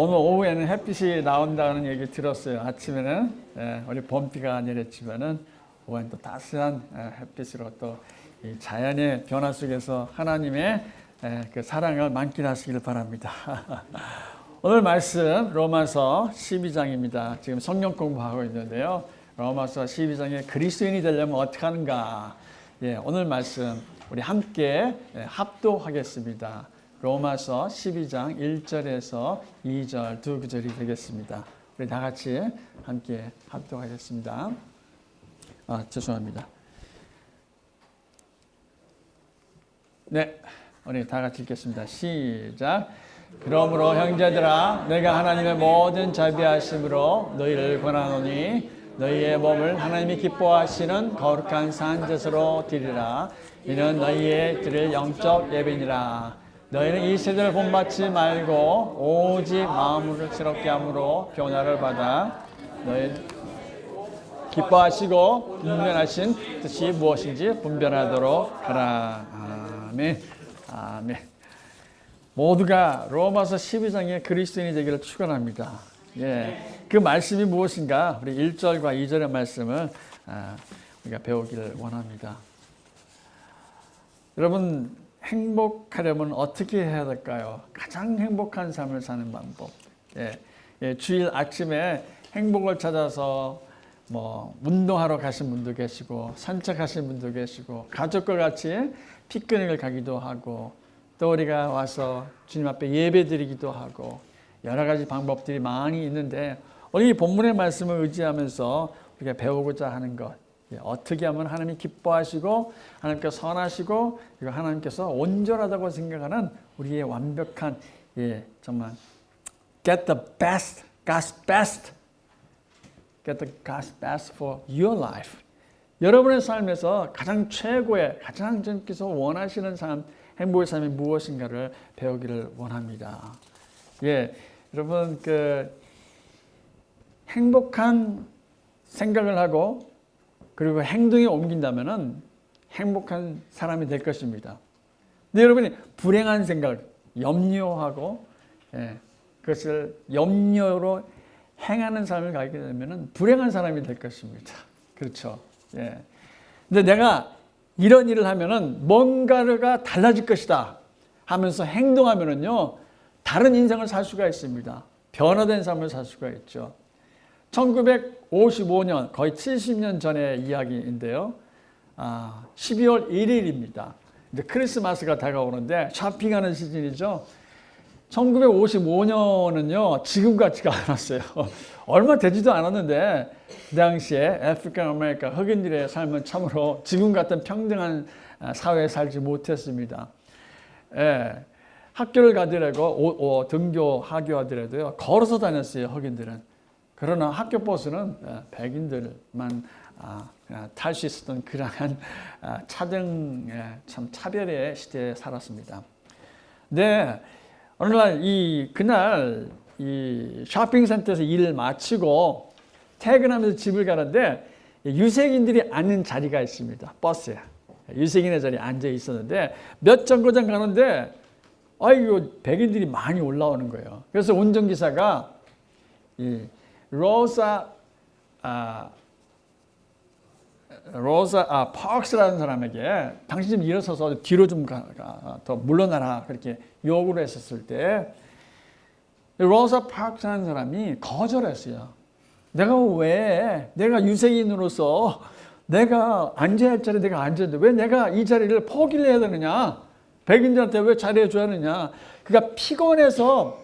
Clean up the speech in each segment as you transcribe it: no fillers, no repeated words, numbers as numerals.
오늘 오후에는 햇빛이 나온다는 얘기 들었어요. 아침에는 우리 봄비가 내렸지만은 오후엔 또 따스한 햇빛으로 또 이 자연의 변화 속에서 하나님의 그 사랑을 만끽하시길 바랍니다. 오늘 말씀 로마서 12장입니다. 지금 성경 공부하고 있는데요. 로마서 12장에 그리스도인이 되려면 어떻게 하는가? 오늘 말씀 우리 함께 합독하겠습니다. 로마서 12장 1절에서 2절 두 구절이 되겠습니다. 우리 다 같이 함께 합독하겠습니다. 죄송합니다. 네, 우리 다 같이 읽겠습니다. 시작. 그러므로 형제들아, 내가 하나님의 모든 자비하심으로 너희를 권하노니 너희의 몸을 하나님이 기뻐하시는 거룩한 산제사로 드리라. 이는 너희의 드릴 영적 예배니라. 너희는 이 세대를 본받지 말고 오직 마음을 새롭게 함으로 변화를 받아 너희 기뻐하시고 분별하신 뜻이 무엇인지 분별하도록 하라. 아멘. 아멘. 모두가 로마서 12장의 그리스도인이 되기를 축원합니다. 그 말씀이 무엇인가? 우리 1절과 2절의 말씀을 우리가 배우기를 원합니다. 여러분, 행복하려면 어떻게 해야 될까요? 가장 행복한 삶을 사는 방법. 주일 아침에 행복을 찾아서 운동하러 가신 분도 계시고 산책하신 분도 계시고 가족과 같이 피크닉을 가기도 하고 또 우리가 와서 주님 앞에 예배 드리기도 하고 여러 가지 방법들이 많이 있는데 오늘 이 본문의 말씀을 의지하면서 우리가 배우고자 하는 것, 어떻게 하면 하나님이 기뻐하시고 하나님께서 선하시고 그리고 하나님께서 온전하다고 생각하는 우리의 완벽한 정말 get the best, God's best, get the God's best for your life. 여러분의 삶에서 가장 최고의, 가장 주님께서 원하시는 삶, 행복의 삶이 무엇인가를 배우기를 원합니다. 여러분 행복한 생각을 하고 그리고 행동에 옮긴다면은 행복한 사람이 될 것입니다. 근데 여러분이 불행한 생각, 염려하고 그것을 염려로 행하는 삶을 가게 되면은 불행한 사람이 될 것입니다. 그렇죠? 근데 내가 이런 일을 하면은 뭔가가 달라질 것이다 하면서 행동하면은요, 다른 인생을 살 수가 있습니다. 변화된 삶을 살 수가 있죠. 1955년, 거의 70년 전의 이야기인데요. 12월 1일입니다. 이제 크리스마스가 다가오는데 쇼핑하는 시즌이죠. 1955년은요, 지금 같지가 않았어요. 얼마 되지도 않았는데, 그 당시에 아프리칸 아메리카 흑인들의 삶은 참으로 지금 같은 평등한 사회에 살지 못했습니다. 학교를 가더라도, 등교, 하교하더라도요, 걸어서 다녔어요, 흑인들은. 그러나 학교 버스는 백인들만 탈 수 있었던 그러한 차등, 참 차별의 시대에 살았습니다. 네. 어느 날 그날 이 쇼핑센터에서 일을 마치고 퇴근하면서 집을 가는데 유색인들이 앉는 자리가 있습니다. 버스에. 유색인의 자리에 앉아 있었는데 몇 정거장 가는데 백인들이 많이 올라오는 거예요. 그래서 운전기사가 로사 파크스라는 사람에게 당신 좀 일어서서 뒤로 좀 더 물러나라 그렇게 요구를 했었을 때 로사 파크스라는 사람이 거절했어요. 내가 유색인으로서 내가 앉아야 할 자리에 내가 앉았는데 왜 내가 이 자리를 포기를 해야 되느냐? 백인들한테 왜 자리해 줘야 하느냐? 그러니까 피곤해서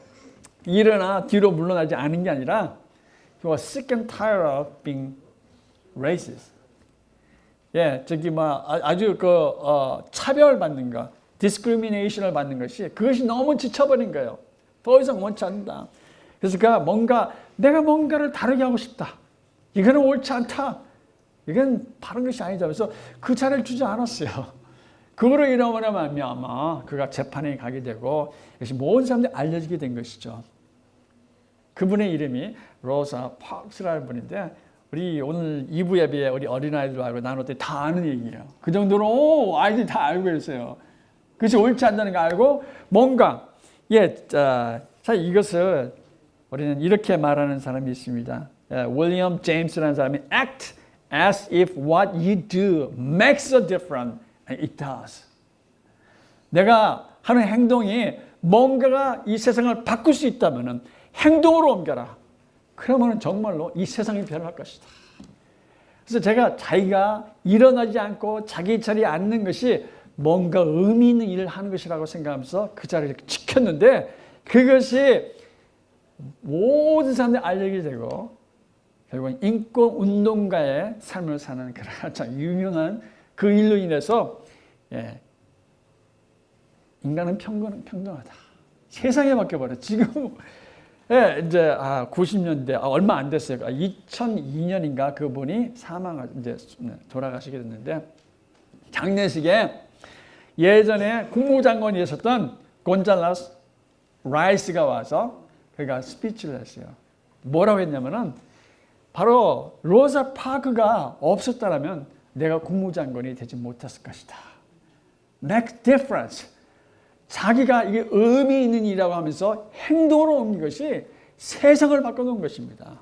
일어나 뒤로 물러나지 않은 게 아니라 he was sick and tired of being racist. 아주 차별받는 것, discrimination을 받는 그것이 너무 지쳐버린 거예요. 더 이상 원치 않는다. 그래서 내가 뭔가를 다르게 하고 싶다. 이거는 옳지 않다. 이건 바른 것이 아니다. 그래서 그 자리를 주지 않았어요. 그거로 인하여 그가 재판에 가게 되고, 이것이 모든 사람들이 알려지게 된 것이죠. 그분의 이름이 로사 파크스라는 분인데, 우리 오늘 2부 예배에 우리 어린아이들 알고 나눴더니 다 아는 얘기예요. 그 정도로 아이들이 다 알고 있어요. 그것이 옳지 않다는 거 알고 뭔가 이것을 우리는 이렇게 말하는 사람이 있습니다. 윌리엄 제임스라는 사람이 act as if what you do makes a difference. And it does. 내가 하는 행동이 뭔가가 이 세상을 바꿀 수 있다면 행동으로 옮겨라. 그러면 정말로 이 세상이 변할 것이다. 그래서 제가 자기가 일어나지 않고 자기 자리에 앉는 것이 뭔가 의미 있는 일을 하는 것이라고 생각하면서 그 자리를 지켰는데 그것이 모든 사람들이 알게 되고 결국은 인권운동가의 삶을 사는 그런 참 유명한 그 일로 인해서 인간은 평등하다. 세상에 바뀌어버려. 지금 이제 90년대 얼마 안 됐어요. 2002년인가 그분이 이제 돌아가시게 됐는데 장례식에 예전에 국무장관이었던 곤잘라스 라이스가 와서 그가 스피치를 했어요. 뭐라고 했냐면은 바로 로사 파크가 없었다면 내가 국무장관이 되지 못했을 것이다. Make difference. 자기가 이게 의미 있는 일이라고 하면서 행동으로 옮긴 것이 세상을 바꿔놓은 것입니다.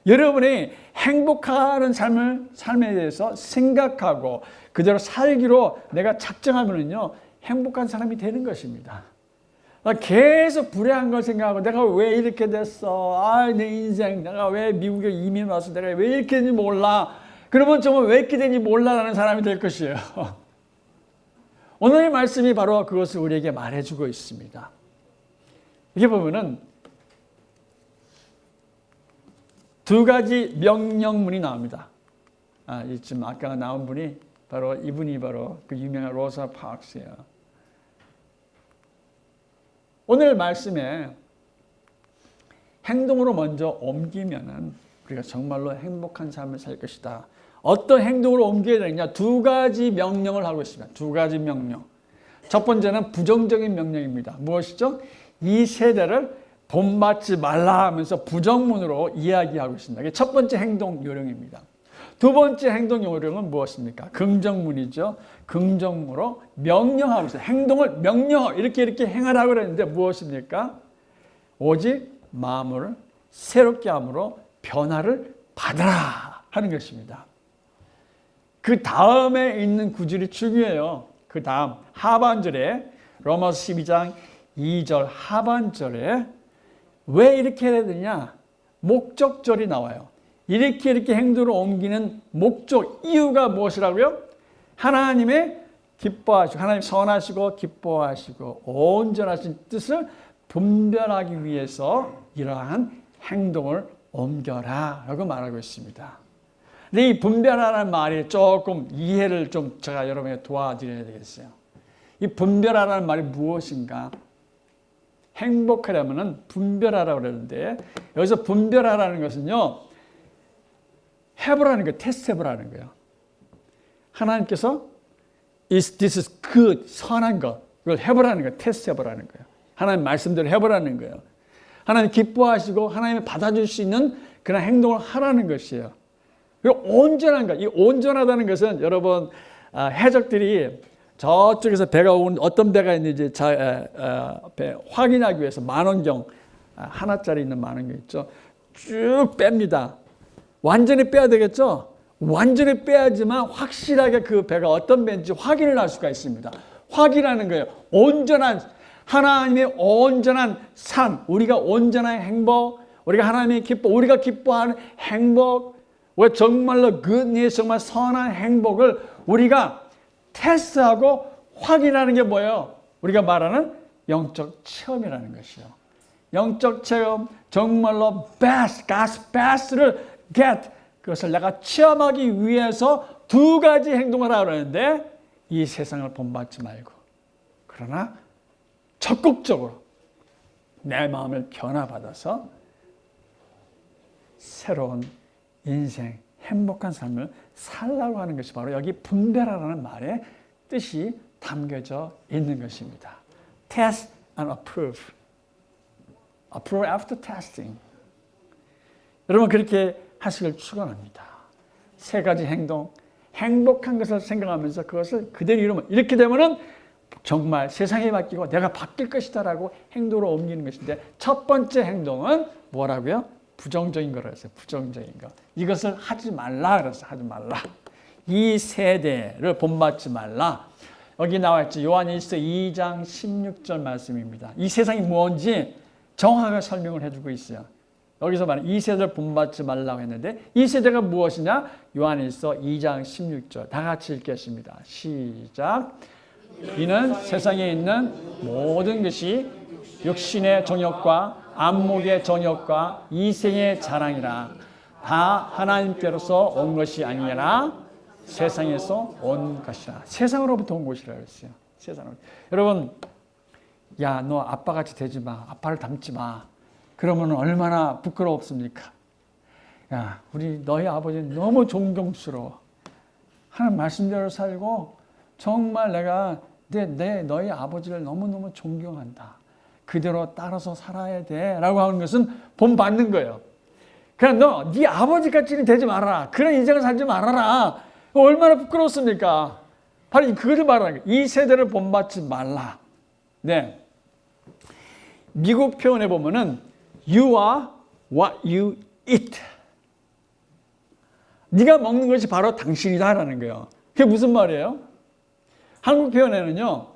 여러분이 행복한 삶에 대해서 생각하고 그대로 살기로 내가 작정하면요 행복한 사람이 되는 것입니다. 계속 불행한 걸 생각하고 내가 왜 이렇게 됐어? 내 인생 내가 왜 미국에 이민 와서 내가 왜 이렇게 되는지 몰라. 그러면 정말 왜 이렇게 되는지 몰라라는 사람이 될 것이에요. 오늘의 말씀이 바로 그것을 우리에게 말해주고 있습니다. 이게 보면은 두 가지 명령문이 나옵니다. 지금 아까 나온 분이 바로 이분이 바로 그 유명한 로사 파크스예요. 오늘 말씀에 행동으로 먼저 옮기면은 우리가 정말로 행복한 삶을 살 것이다. 어떤 행동으로 옮겨야 되느냐? 두 가지 명령을 하고 있습니다. 두 가지 명령. 첫 번째는 부정적인 명령입니다. 무엇이죠? 이 세대를 본받지 말라 하면서 부정문으로 이야기하고 있습니다. 이게 첫 번째 행동 요령입니다. 두 번째 행동 요령은 무엇입니까? 긍정문이죠. 긍정문으로 명령하고 있어요. 행동을 명령하고 이렇게 행하라고 그랬는데 무엇입니까? 오직 마음을 새롭게 함으로 변화를 받아라 하는 것입니다. 그 다음에 있는 구절이 중요해요. 그 다음 하반절에 로마서 12장 2절 하반절에 왜 이렇게 해야 되냐? 목적절이 나와요. 이렇게 행동을 옮기는 목적, 이유가 무엇이라고요? 하나님의 기뻐하시고 하나님 선하시고 기뻐하시고 온전하신 뜻을 분별하기 위해서 이러한 행동을 옮겨라 라고 말하고 있습니다. 근데 이 분별하라는 말이 조금 이해를 좀 제가 여러분에게 도와드려야 되겠어요. 이 분별하라는 말이 무엇인가? 행복하려면 분별하라고 그러는데 여기서 분별하라는 것은요. 해보라는 거예요. 테스트 해보라는 거예요. 하나님께서 this is good, 선한 것. 이걸 해보라는 거예요. 테스트 해보라는 거예요. 하나님 말씀대로 해보라는 거예요. 하나님 기뻐하시고 하나님이 받아줄 수 있는 그런 행동을 하라는 것이에요. 그리고 온전한 것. 이 온전하다는 것은 여러분 해적들이 저쪽에서 배가 온 어떤 배가 있는지 배 확인하기 위해서 만원경 하나짜리 있는 만원경 있죠. 쭉 뺍니다. 완전히 빼야 되겠죠? 완전히 빼야지만 확실하게 그 배가 어떤 배인지 확인을 할 수가 있습니다. 확인하는 거예요. 온전한 하나님의 온전한 삶, 우리가 온전한 행복, 우리가 하나님의 기뻐, 우리가 기뻐하는 행복, 왜 정말로 정말 선한 행복을 우리가 테스트하고 확인하는 게 뭐예요? 우리가 말하는 영적 체험이라는 것이요. 영적 체험, 정말로 best, God's best를 get, 그것을 내가 체험하기 위해서 두 가지 행동을 하라고 하는데 이 세상을 본받지 말고 그러나 적극적으로 내 마음을 변화받아서 새로운 인생, 행복한 삶을 살라고 하는 것이 바로 여기 분별하라는 말의 뜻이 담겨져 있는 것입니다. Test and approve. Approve after testing. 여러분 그렇게 하시길 축원합니다. 세 가지 행동, 행복한 것을 생각하면서 그것을 그대로 이루면 이렇게 되면은 정말 세상이 바뀌고 내가 바뀔 것이다라고 행동으로 옮기는 것인데 첫 번째 행동은 뭐라고요? 부정적인 거라고 했어요. 부정적인 거. 이것을 하지 말라 그랬어요. 하지 말라. 이 세대를 본받지 말라. 여기 나와 있죠. 요한일서 2장 16절 말씀입니다. 이 세상이 뭔지 정확하게 설명을 해주고 있어요. 여기서 말하는 이 세대를 본받지 말라고 했는데 이 세대가 무엇이냐? 요한일서 2장 16절 다 같이 읽겠습니다. 시작. 이는 세상에 있는 모든 것이 육신의 정욕과 안목의 정욕과 이생의 자랑이라. 다 하나님께로서 온 것이 아니라 세상에서 온 것이라. 세상으로부터 온 것이라 그랬어요. 세상으로. 여러분, 야, 너 아빠같이 되지 마. 아빠를 닮지 마. 그러면 얼마나 부끄럽습니까? 야, 우리 너희 아버지는 너무 존경스러워. 하나님 말씀대로 살고 정말 내가 너희 아버지를 너무너무 존경한다. 그대로 따라서 살아야 돼. 라고 하는 것은 본받는 거예요. 그냥 네 아버지같이는 되지 말아라. 그런 인생을 살지 말아라. 얼마나 부끄럽습니까? 바로 그것을 말하는 거예요. 이 세대를 본받지 말라. 네. 미국 표현에 보면은 You are what you eat. 네가 먹는 것이 바로 당신이다라는 거예요. 그게 무슨 말이에요? 한국 표현에는요.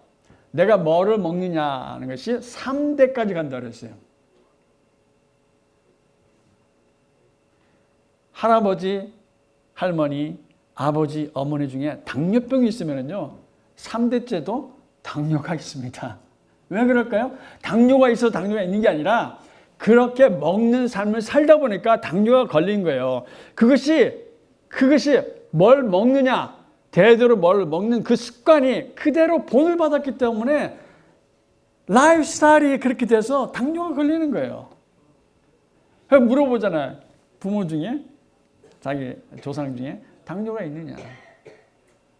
내가 뭐를 먹느냐 하는 것이 3대까지 간다고 했어요. 할아버지, 할머니, 아버지, 어머니 중에 당뇨병이 있으면요. 3대째도 당뇨가 있습니다. 왜 그럴까요? 당뇨가 있어서 당뇨가 있는 게 아니라 그렇게 먹는 삶을 살다 보니까 당뇨가 걸린 거예요. 그것이 뭘 먹느냐, 대대로 뭘 먹는 그 습관이 그대로 본을 받았기 때문에 라이프 스타일이 그렇게 돼서 당뇨가 걸리는 거예요. 그래서 물어보잖아요. 부모 중에, 자기 조상 중에 당뇨가 있느냐.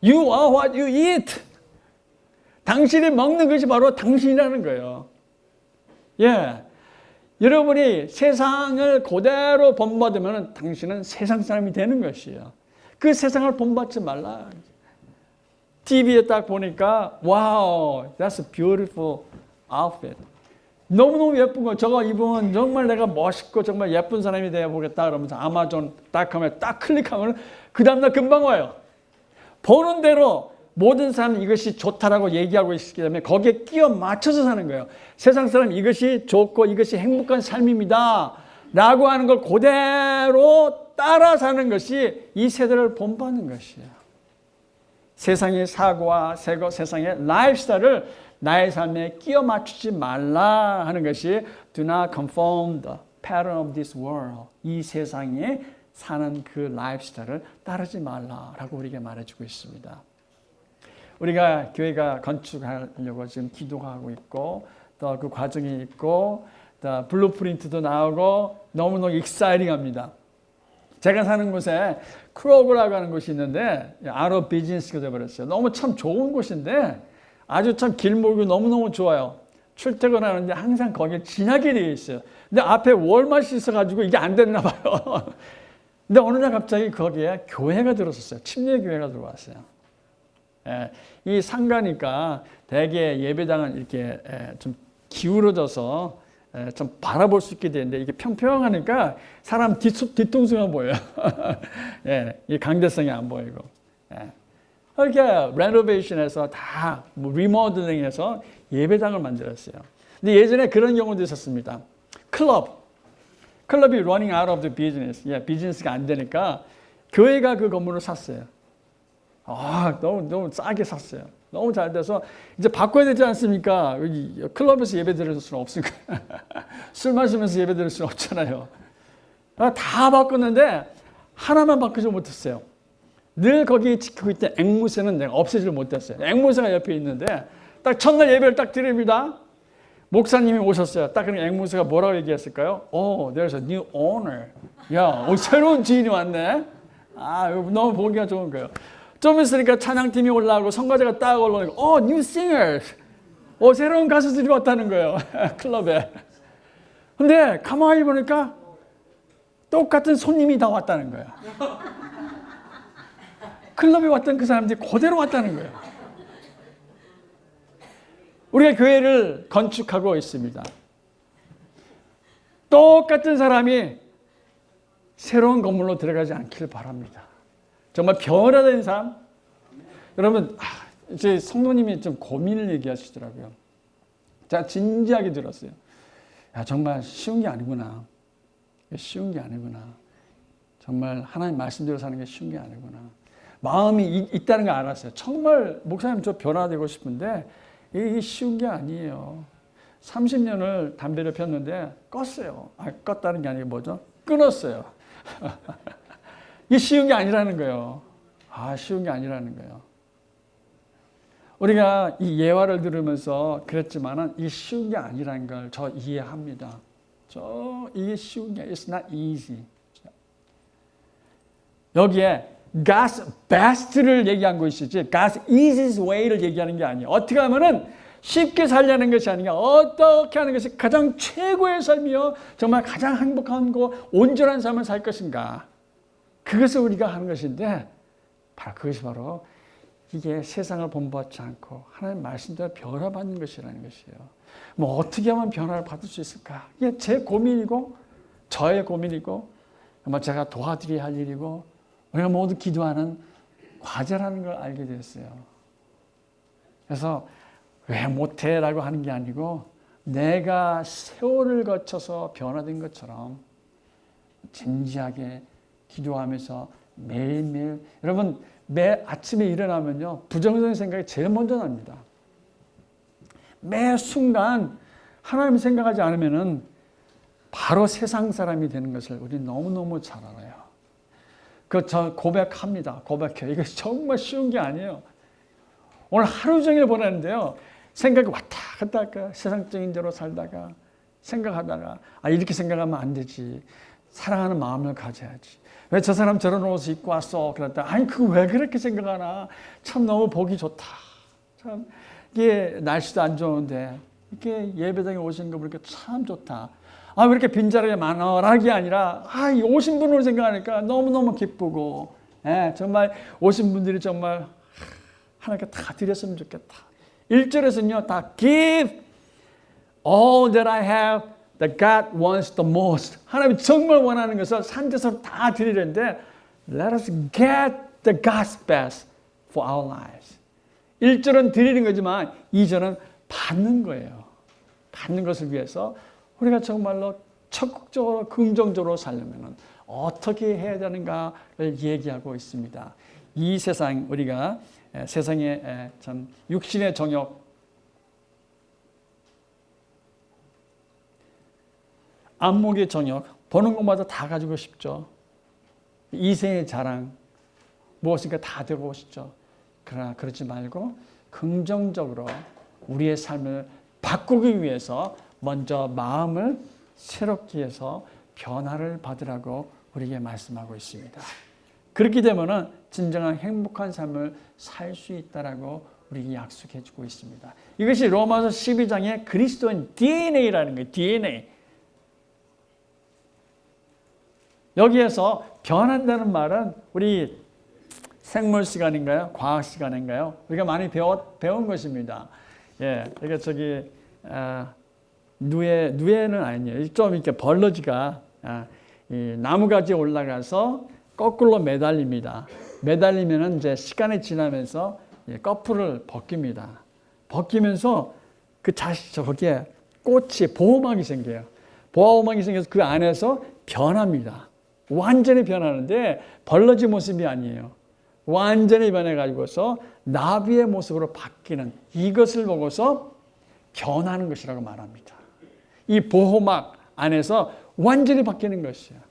You are what you eat. 당신이 먹는 것이 바로 당신이라는 거예요. 예. 여러분이 세상을 그대로 본받으면 당신은 세상 사람이 되는 것이에요. 그 세상을 본받지 말라. TV에 딱 보니까 wow, that's a beautiful outfit. 너무너무 예쁜 거. 저거 입으면 정말 내가 멋있고 정말 예쁜 사람이 되어보겠다 그러면서 아마존.com에 딱 클릭하면 그 다음날 금방 와요. 보는 대로 모든 사람은 이것이 좋다라고 얘기하고 있기 때문에 거기에 끼어 맞춰서 사는 거예요. 세상 사람 이것이 좋고 이것이 행복한 삶입니다. 라고 하는 걸 그대로 따라 사는 것이 이 세대를 본받는 것이에요. 세상의 사고와 세상의 라이프스타일을 나의 삶에 끼어 맞추지 말라 하는 것이 Do not conform the pattern of this world. 이 세상에 사는 그 라이프스타일을 따르지 말라라고 우리에게 말해주고 있습니다. 우리가 교회가 건축하려고 지금 기도하고 있고 또 그 과정이 있고 또 블루프린트도 나오고 너무너무 익사이팅합니다. 제가 사는 곳에 크로그라고 하는 곳이 있는데 out of business가 되어버렸어요. 너무 참 좋은 곳인데 아주 참 길목이 너무너무 좋아요. 출퇴근하는데 항상 거기에 지나게 되어 있어요. 근데 앞에 월마트이 있어가지고 이게 안 됐나 봐요. 근데 어느 날 갑자기 거기에 교회가 들어섰어요. 침례교회가 들어왔어요. 예, 이 상가니까 대개 예배당은 이렇게 좀 기울어져서 좀 바라볼 수 있게 되는데 이게 평평하니까 사람 뒤통수만 보여요. 예, 이 강대성이 안 보이고. 예. 이렇게 레노베이션해서 다 리모델링해서 예배당을 만들었어요. 근데 예전에 그런 경우도 있었습니다. 클럽이 running out of the business. 예, 비즈니스가 안 되니까 교회가 그 건물을 샀어요. 너무 싸게 샀어요. 너무 잘 돼서 이제 바꿔야 되지 않습니까? 여기 클럽에서 예배 드릴 수는 없으니까. 술 마시면서 예배 드릴 수는 없잖아요. 다 바꿨는데 하나만 바꾸지 못했어요. 늘 거기 지키고 있던 앵무새는 내가 없애지를 못했어요. 앵무새가 옆에 있는데 딱 첫날 예배를 딱 드립니다. 목사님이 오셨어요. 딱 그러니까 앵무새가 뭐라고 얘기했을까요? There's a new owner. 야, 새로운 주인이 왔네. 너무 보기가 좋은 거예요. 좀 있으니까 찬양팀이 올라오고 성가대가 딱 올라오니까 new singers. 새로운 가수들이 왔다는 거예요. 클럽에. 근데 가만히 보니까 똑같은 손님이 다 왔다는 거예요. 클럽에 왔던 그 사람들이 그대로 왔다는 거예요. 우리가 교회를 건축하고 있습니다. 똑같은 사람이 새로운 건물로 들어가지 않기를 바랍니다. 정말 변화된 삶. 여러분, 이제 성도님이 좀 고민을 얘기하시더라고요. 제가 진지하게 들었어요. 야, 정말 쉬운 게 아니구나. 쉬운 게 아니구나. 정말 하나님 말씀대로 사는 게 쉬운 게 아니구나. 마음이 있다는 걸 알았어요. 정말 목사님 저 변화되고 싶은데 이게 쉬운 게 아니에요. 30년을 담배를 폈는데 껐어요. 껐다는 게 아니고 뭐죠? 끊었어요. 이게 쉬운 게 아니라는 거예요. 쉬운 게 아니라는 거예요. 우리가 이 예화를 들으면서 그랬지만은 이게 쉬운 게 아니라는 걸 저 이해합니다. 이게 쉬운 게 it's not easy. 여기에 God's best를 얘기한 것이지 God's easiest way를 얘기하는 게 아니에요. 어떻게 하면은 쉽게 살려는 것이 아니라 어떻게 하는 것이 가장 최고의 삶이요. 정말 가장 행복한 거 온전한 삶을 살 것인가. 그것을 우리가 하는 것인데 그것이 바로 이게 세상을 본받지 않고 하나님 말씀대로 변화받는 것이라는 것이에요. 뭐 어떻게 하면 변화를 받을 수 있을까? 이게 제 고민이고 저의 고민이고 아마 제가 도와드려야 할 일이고 우리가 모두 기도하는 과제라는 걸 알게 됐어요. 그래서 왜 못해? 라고 하는 게 아니고 내가 세월을 거쳐서 변화된 것처럼 진지하게 기도하면서 매일매일 여러분 매 아침에 일어나면요 부정적인 생각이 제일 먼저 납니다. 매 순간 하나님 생각하지 않으면은 바로 세상 사람이 되는 것을 우리 너무너무 잘 알아요. 저 고백합니다. 고백해요. 이거 정말 쉬운 게 아니에요. 오늘 하루 종일 보내는데요. 생각이 왔다 갔다 할까? 세상적인 대로 살다가 생각하다가 이렇게 생각하면 안 되지. 사랑하는 마음을 가져야지. 왜 저 사람 저런 옷을 입고 왔어? 그랬다. 그거 왜 그렇게 생각하나? 참 너무 보기 좋다. 참 이게 날씨도 안 좋은데 이렇게 예배당에 오신 거 보니까 참 좋다. 왜 이렇게 빈자리가 많아라기 아니라 이 오신 분을 생각하니까 너무너무 기쁘고 정말 오신 분들이 정말 하나님께 다 드렸으면 좋겠다. 1절에서는요 다 give all that I have that God wants the most. 하나님이 정말 원하는 것을 산제사로 다 드리는데 let us get the God's best for our lives. 1절은 드리는 거지만 2절은 받는 거예요. 받는 것을 위해서 우리가 정말로 적극적으로 긍정적으로 살려면 어떻게 해야 되는가를 얘기하고 있습니다. 이 세상 우리가 세상의 참 육신의 정욕 안목의 정욕 보는 것마다 다 가지고 싶죠. 이생의 자랑 무엇인가 다 되고 싶죠. 그러나 그러지 말고 긍정적으로 우리의 삶을 바꾸기 위해서 먼저 마음을 새롭게 해서 변화를 받으라고 우리에게 말씀하고 있습니다. 그렇게 되면 진정한 행복한 삶을 살 수 있다라고 우리에게 약속해 주고 있습니다. 이것이 로마서 12장의 그리스도인 DNA라는 거예요. DNA. 여기에서 변한다는 말은 우리 생물 시간인가요? 과학 시간인가요? 우리가 많이 배운 것입니다. 이게 누에는 아니에요. 좀 이렇게 벌러지가 이 나무가지에 올라가서 거꾸로 매달립니다. 매달리면은 이제 시간이 지나면서 거풀을 벗깁니다. 벗기면서 거기에 꽃이 보호막이 생겨요. 보호막이 생겨서 그 안에서 변합니다. 완전히 변하는데 벌러지 모습이 아니에요. 완전히 변해가지고서 나비의 모습으로 바뀌는 이것을 보고서 변하는 것이라고 말합니다. 이 보호막 안에서 완전히 바뀌는 것이에요.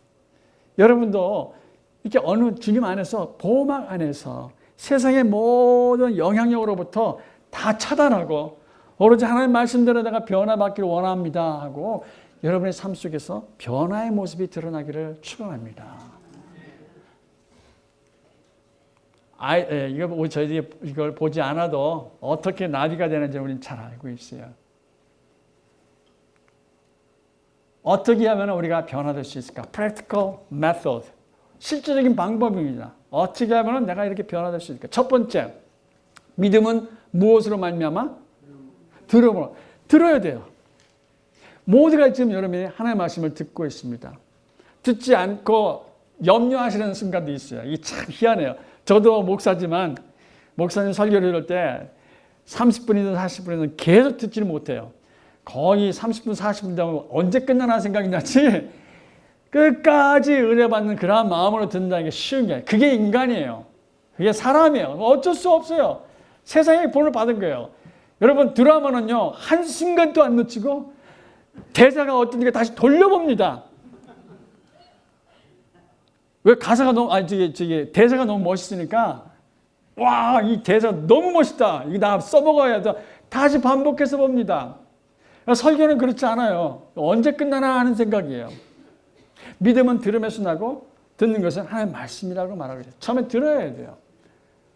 여러분도 이렇게 어느 주님 안에서 보호막 안에서 세상의 모든 영향력으로부터 다 차단하고 오로지 하나님 말씀대로 내가 변화받기를 원합니다 하고 여러분의 삶 속에서 변화의 모습이 드러나기를 축원합니다. 저희들이 이걸 보지 않아도 어떻게 나비가 되는지 우리는 잘 알고 있어요. 어떻게 하면 우리가 변화될 수 있을까? Practical method. 실질적인 방법입니다. 어떻게 하면 내가 이렇게 변화될 수 있을까? 첫 번째, 믿음은 무엇으로 말미암아? 들어야 돼요. 모두가 지금 여러분이 하나님의 말씀을 듣고 있습니다. 듣지 않고 염려하시는 순간도 있어요. 이게 참 희한해요. 저도 목사지만 목사님 설교를 들을 때 30분이든 40분이든 계속 듣지를 못해요. 거의 30분, 40분 되면 언제 끝나나 생각이 나지 끝까지 은혜 받는 그러한 마음으로 듣는다는 게 쉬운 게 아니에요. 그게 인간이에요. 그게 사람이에요. 어쩔 수 없어요. 세상에 본을 받은 거예요. 여러분 드라마는요 한순간도 안 놓치고 대사가 어떤지 다시 돌려봅니다. 왜 가사가 너무 대사가 너무 멋있으니까 와, 이 대사 너무 멋있다. 이거 나 써먹어야 돼. 다시 반복해서 봅니다. 설교는 그렇지 않아요. 언제 끝나나 하는 생각이에요. 믿음은 들음에서 나고 듣는 것은 하나님의 말씀이라고 말하고 있어요. 처음에 들어야 돼요.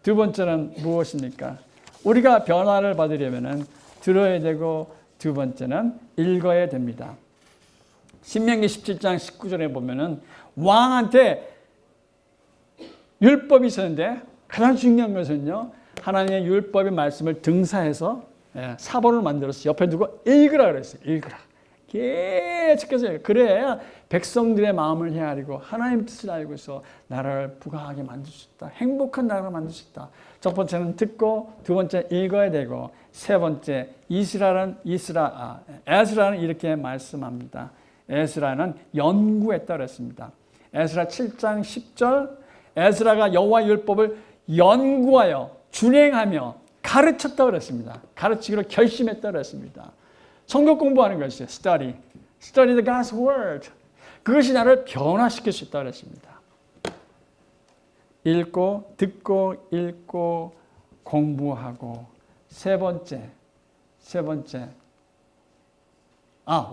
두 번째는 무엇입니까? 우리가 변화를 받으려면 들어야 되고 두 번째는 읽어야 됩니다. 신명기 17장 19절에 보면은 왕한테 율법이 있었는데 가장 중요한 것은요. 하나님의 율법의 말씀을 등사해서 사본을 만들어서 옆에 두고 읽으라 그랬어요. 읽으라. 계속해서 그래야 백성들의 마음을 헤아리고 하나님의 뜻을 알고 있어 나라를 부강하게 만들 수 있다. 행복한 나라를 만들 수 있다. 첫 번째는 듣고 두 번째 읽어야 되고 세 번째 에스라는 이렇게 말씀합니다. 에스라는 연구했다 그랬습니다. 에스라 7장 10절 에스라가 여호와의 율법을 연구하여 준행하며 가르쳤다 그랬습니다. 가르치기로 결심했다 그랬습니다. 성경 공부하는 것이죠. Study the God's Word. 그것이 나를 변화시킬 수 있다 그랬습니다. 읽고 듣고 읽고 공부하고 세 번째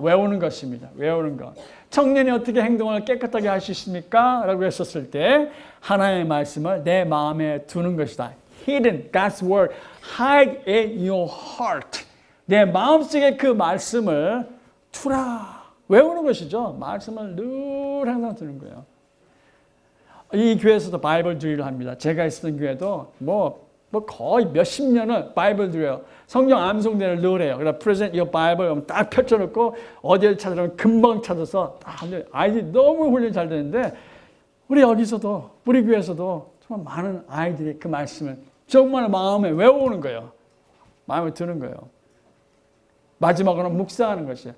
외우는 것입니다. 외우는 것. 청년이 어떻게 행동을 깨끗하게 할 수 있습니까? 라고 했었을 때 하나님의 말씀을 내 마음에 두는 것이다. Hidden God's Word. Hide in your heart. 내 마음속에 그 말씀을 두라. 외우는 것이죠. 말씀을 늘 항상 두는 거예요. 이 교회에서도 바이블 주의를 합니다. 제가 있었던 교회도 거의 몇십 년을 바이블 드려요. 성경 암송대를 늘 해요. 그래서 Present Your Bible 딱 펼쳐놓고 어디를 찾으려면 금방 찾아서 아이들이 너무 훈련이 잘 되는데 우리 여기서도 우리 교회에서도 정말 많은 아이들이 그 말씀을 정말 마음에 외우는 거예요. 마음에 드는 거예요. 마지막으로 묵상하는 것이에요.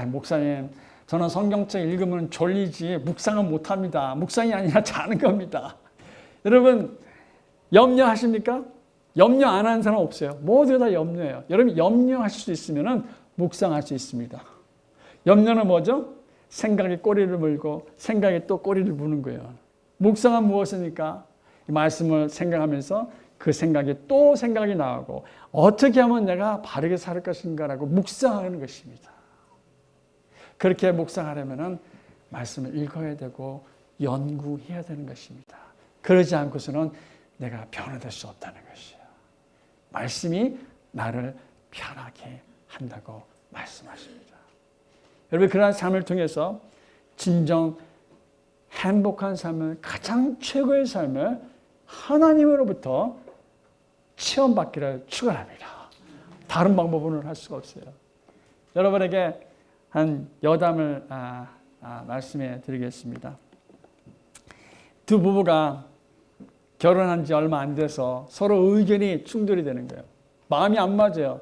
목사님 저는 성경책 읽으면 졸리지 묵상은 못합니다. 묵상이 아니라 자는 겁니다. 여러분 염려하십니까? 염려 안 하는 사람 없어요. 모두 다 염려해요. 여러분 염려하실 수 있으면 묵상할 수 있습니다. 염려는 뭐죠? 생각이 꼬리를 물고 생각이 또 꼬리를 무는 거예요. 묵상은 무엇입니까? 이 말씀을 생각하면서 그 생각이 또 생각이 나오고 어떻게 하면 내가 바르게 살 것인가라고 묵상하는 것입니다. 그렇게 묵상하려면 말씀을 읽어야 되고 연구해야 되는 것입니다. 그러지 않고서는 내가 변화될 수 없다는 것이에요. 말씀이 나를 편하게 한다고 말씀하십니다. 여러분 그러한 삶을 통해서 진정 행복한 삶을 가장 최고의 삶을 하나님으로부터 체험받기를 축원합니다. 다른 방법은 할 수가 없어요. 여러분에게 한 여담을 말씀해 드리겠습니다. 두 부부가 결혼한 지 얼마 안 돼서 서로 의견이 충돌이 되는 거예요. 마음이 안 맞아요.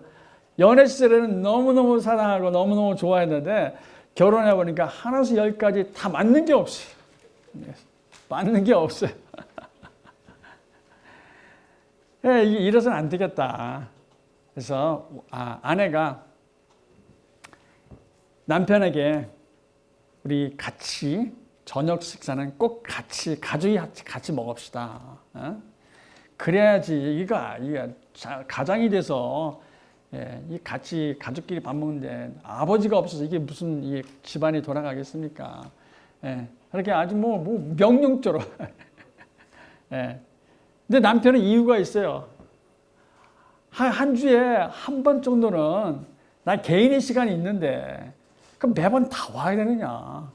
연애 시절에는 너무너무 사랑하고 너무너무 좋아했는데 결혼해 보니까 하나에서 열까지 다 맞는 게 없어요. 맞는 게 없어요. 이래서는 안 되겠다. 그래서 아내가 남편에게 우리 같이 저녁 식사는 꼭 가족이 같이 먹읍시다. 그래야지 이게 가장이 돼서 이 같이 가족끼리 밥 먹는데 아버지가 없어서 이게 무슨 이 집안이 돌아가겠습니까? 그렇게 아주 명령조로. 근데 남편은 이유가 있어요. 한 주에 한 번 정도는 나 개인의 시간이 있는데 그럼 매번 다 와야 되느냐?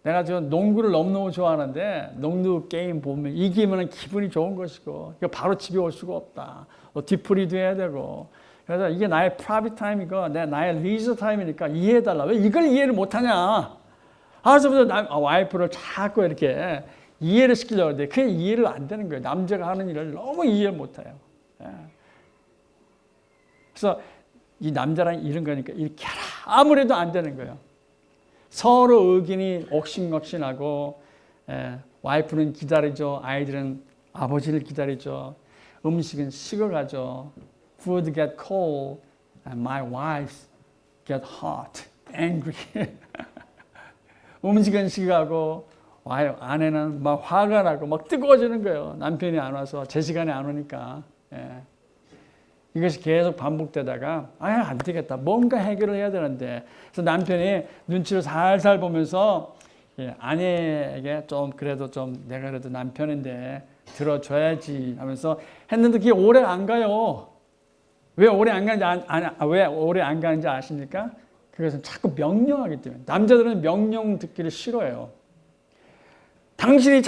내가 저 농구를 너무너무 좋아하는데 농구 게임 보면 이기면 기분이 좋은 것이고 바로 집에 올 수가 없다. 뒤풀이도 해야 되고 그래서 이게 나의 프라이빗 타임이고 나의 리저 타임이니까 이해해달라. 왜 이걸 이해를 못하냐? 그래서부터 와이프를 자꾸 이렇게 이해를 시키려고 하는데 그게 이해를 안 되는 거예요. 남자가 하는 일을 너무 이해를 못해요. 그래서 이 남자랑 이런 거니까 이렇게 하라. 아무래도 안 되는 거예요. 서로 의견이 옥신각신하고 와이프는 기다리죠. 아이들은 아버지를 기다리죠. 음식은 식어가죠. Food get cold and my wife get hot, angry. 음식은 식어가고 아내는 막 화가 나고 막 뜨거워지는 거예요. 남편이 안 와서 제 시간에 안 오니까. 이것이 계속 반복되다가 안 되겠다. 뭔가 해결을 해야 되는데 그래서 남편이 눈치를 살살 보면서 아내에게 좀 그래도 좀 내가 그래도 남편인데 들어줘야지 하면서 했는데 그게 오래 안 가요. 왜 오래 안 가는지 아십니까? 그것은 자꾸 명령하기 때문에. 남자들은 명령 듣기를 싫어해요. 당신이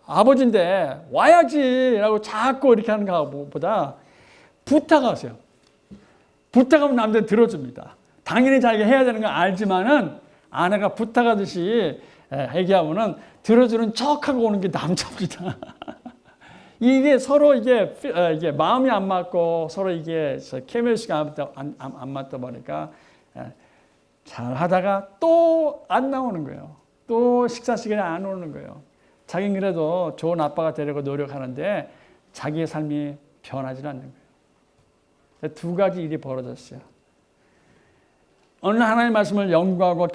아버지인데 와야지 라고 자꾸 이렇게 하는 것보다 부탁하세요. 부탁하면 남자는 들어줍니다. 당연히 자기가 해야 되는 건 알지만은 아내가 부탁하듯이 얘기하면은 들어주는 척하고 오는 게 남자입니다. 이게 서로 이게 마음이 안 맞고 서로 이게 케미스가 안 맞다 보니까 잘 하다가 또 안 나오는 거예요. 또 식사 시간에 안 오는 거예요. 자기는 그래도 좋은 아빠가 되려고 노력하는데 자기의 삶이 변하지 않는 거예요. 두 가지 일이 벌어졌어요. 어느 날 하나님의 말씀을 연구하고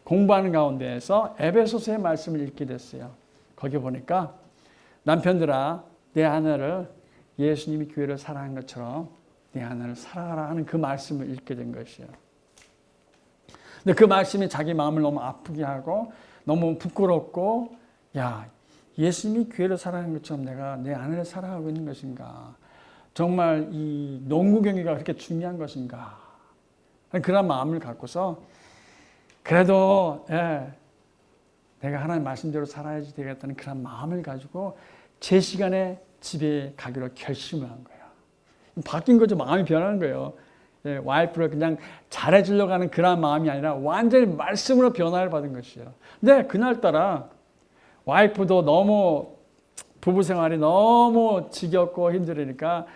공부하는 가운데에서 에베소서의 말씀을 읽게 됐어요. 거기 보니까 남편들아 내 아내를 예수님이 교회를 사랑한 것처럼 내 아내를 사랑하라 하는 그 말씀을 읽게 된 것이에요. 근데 그 말씀이 자기 마음을 너무 아프게 하고 너무 부끄럽고 예수님이 교회를 사랑한 것처럼 내가 내 아내를 사랑하고 있는 것인가? 정말 이 농구 경기가 그렇게 중요한 것인가? 그런 마음을 갖고서 그래도 내가 하나님 말씀대로 살아야지 되겠다는 그런 마음을 가지고 제 시간에 집에 가기로 결심을 한 거예요. 바뀐 거죠. 마음이 변한 거예요. 와이프를 그냥 잘해주려고 하는 그런 마음이 아니라 완전히 말씀으로 변화를 받은 것이에요. 근데 그날따라 와이프도 너무 부부 생활이 너무 지겹고 힘들으니까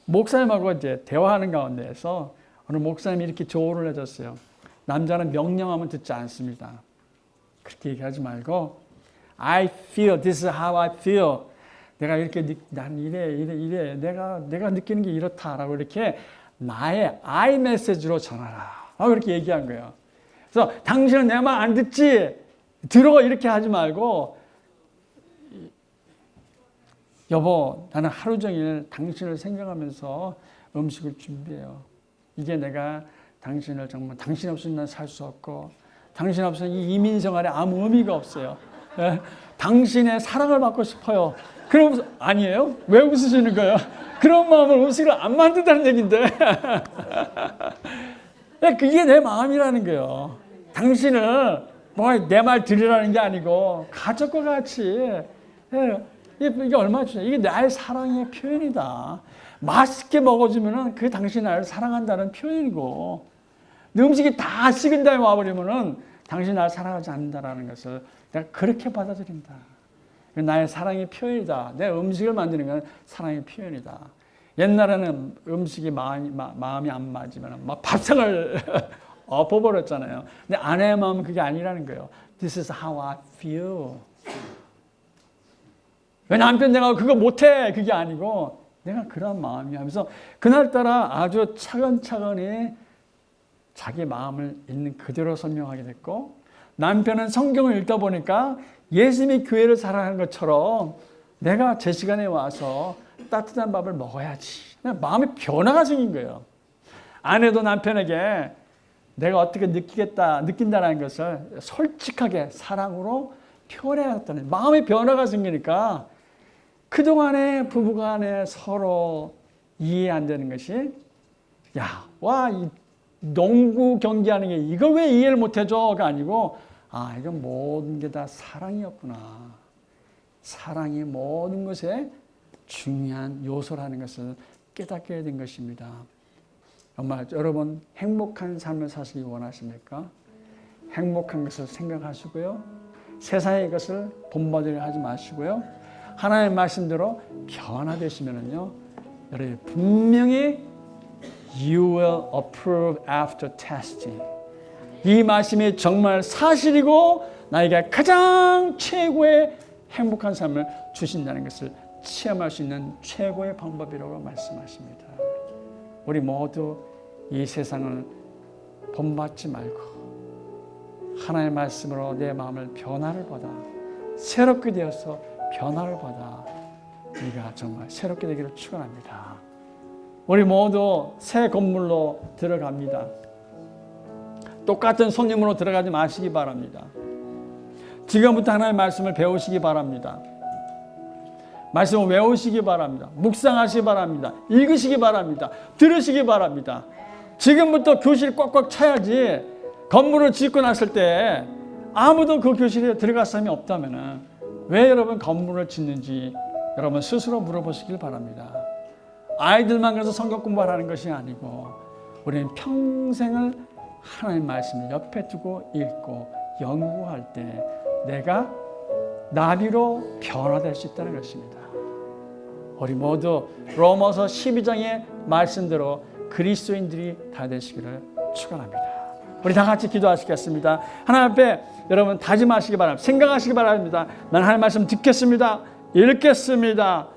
목사님하고 이제 대화하는 가운데에서 어느 목사님이 이렇게 조언을 해줬어요. 남자는 명령하면 듣지 않습니다. 그렇게 얘기하지 말고 I feel, this is how I feel. 내가 이렇게 난 이래 내가 느끼는 게 이렇다라고 이렇게 나의 I 메시지로 전하라. 그렇게 얘기한 거예요. 그래서 당신은 내 말 안 듣지? 들어 이렇게 하지 말고 여보 나는 하루 종일 당신을 생각하면서 음식을 준비해요. 이게 내가 당신을 정말 당신 없으면 난 살 수 없고 당신 없으면 이 이민 생활에 아무 의미가 없어요. 당신의 사랑을 받고 싶어요. 그럼 아니에요? 왜 웃으시는 거예요? 그런 마음을 음식을 안 만든다는 얘기인데 그게 내 마음이라는 거예요. 당신을 뭐 내 말 들으라는 게 아니고 가족과 같이 이게 얼마나 중요해. 이게 나의 사랑의 표현이다. 맛있게 먹어주면은 그게 당신이 나를 사랑한다는 표현이고 내 음식이 다 식은 다음에 와버리면은 당신이 나를 사랑하지 않는다라는 것을 내가 그렇게 받아들인다. 나의 사랑의 표현이다. 내 음식을 만드는 건 사랑의 표현이다. 옛날에는 음식이 마음이 안 맞으면 막 밥상을 엎어버렸잖아요. 근데 아내의 마음은 그게 아니라는 거예요. This is how I feel. 왜 남편 내가 그거 못해? 그게 아니고 내가 그런 마음이야 하면서 그날따라 아주 차근차근히 자기 마음을 있는 그대로 설명하게 됐고 남편은 성경을 읽다 보니까 예수님이 교회를 사랑하는 것처럼 내가 제 시간에 와서 따뜻한 밥을 먹어야지. 마음의 변화가 생긴 거예요. 아내도 남편에게 내가 어떻게 느낀다는 것을 솔직하게 사랑으로 표현해야겠다는 마음의 변화가 생기니까 그동안에 부부간에 서로 이해 안 되는 것이 이 농구 경기하는 게 이걸 왜 이해를 못 해줘가 아니고 이건 모든 게 다 사랑이었구나. 사랑이 모든 것에 중요한 요소라는 것을 깨닫게 된 것입니다. 정말 여러분 행복한 삶을 사시기 원하십니까? 행복한 것을 생각하시고요. 세상의 것을 본받으려 하지 마시고요. 하나님의 말씀대로 변화되시면은요, 여러분 분명히 You will approve after testing. 이 말씀이 정말 사실이고 나에게 가장 최고의 행복한 삶을 주신다는 것을 체험할 수 있는 최고의 방법이라고 말씀하십니다. 우리 모두 이 세상을 본받지 말고 하나님의 말씀으로 내 마음을 변화를 받아 새롭게 되어서 변화를 받아 우리가 정말 새롭게 되기를 축원합니다. 우리 모두 새 건물로 들어갑니다. 똑같은 손님으로 들어가지 마시기 바랍니다. 지금부터 하나님의 말씀을 배우시기 바랍니다. 말씀을 외우시기 바랍니다. 묵상하시기 바랍니다. 읽으시기 바랍니다. 들으시기 바랍니다. 지금부터 교실 꽉꽉 차야지 건물을 짓고 났을 때 아무도 그 교실에 들어갈 사람이 없다면 왜 여러분 건물을 짓는지 여러분 스스로 물어보시길 바랍니다. 아이들만 그래서 성경 공부하라는 것이 아니고 우리는 평생을 하나님의 말씀을 옆에 두고 읽고 연구할 때 내가 나비로 변화될 수 있다는 것입니다. 우리 모두 로마서 12장의 말씀대로 그리스도인들이 다 되시기를 축원합니다. 우리 다 같이 기도하시겠습니다. 하나님 앞에 여러분 다짐하시기 바랍니다. 생각하시기 바랍니다. 난 하나님 말씀 듣겠습니다. 읽겠습니다.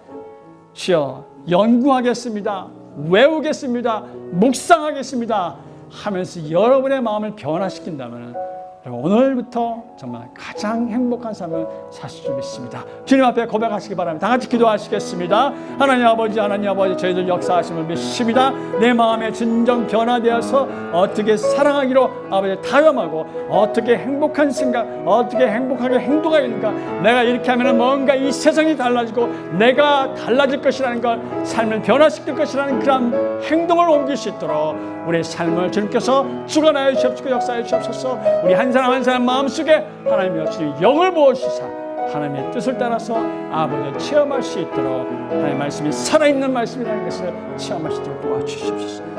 주여 연구하겠습니다. 외우겠습니다. 묵상하겠습니다. 하면서 여러분의 마음을 변화시킨다면 오늘부터 정말 가장 행복한 삶을 사실 수 있습니다. 주님 앞에 고백하시기 바랍니다. 다 같이 기도하시겠습니다. 하나님 아버지 저희들 역사하심을 믿습니다. 내 마음에 진정 변화되어서 어떻게 사랑하기로 아버지 다짐하고 어떻게 행복한 생각 어떻게 행복하게 행동하겠는가 내가 이렇게 하면 뭔가 이 세상이 달라지고 내가 달라질 것이라는 걸 삶을 변화시킬 것이라는 그런 행동을 옮길 수 있도록 우리의 삶을 주님께서 주관하여 주시옵시고 역사하여 주시옵소서. 우리 한 사람 한 사람 마음속에 하나님의 주님 영을 부어주시사 하나님의 뜻을 따라서 아버지를 체험할 수 있도록 하나님의 말씀이 살아있는 말씀이라는 것을 체험할 수 있도록 도와주시옵소서.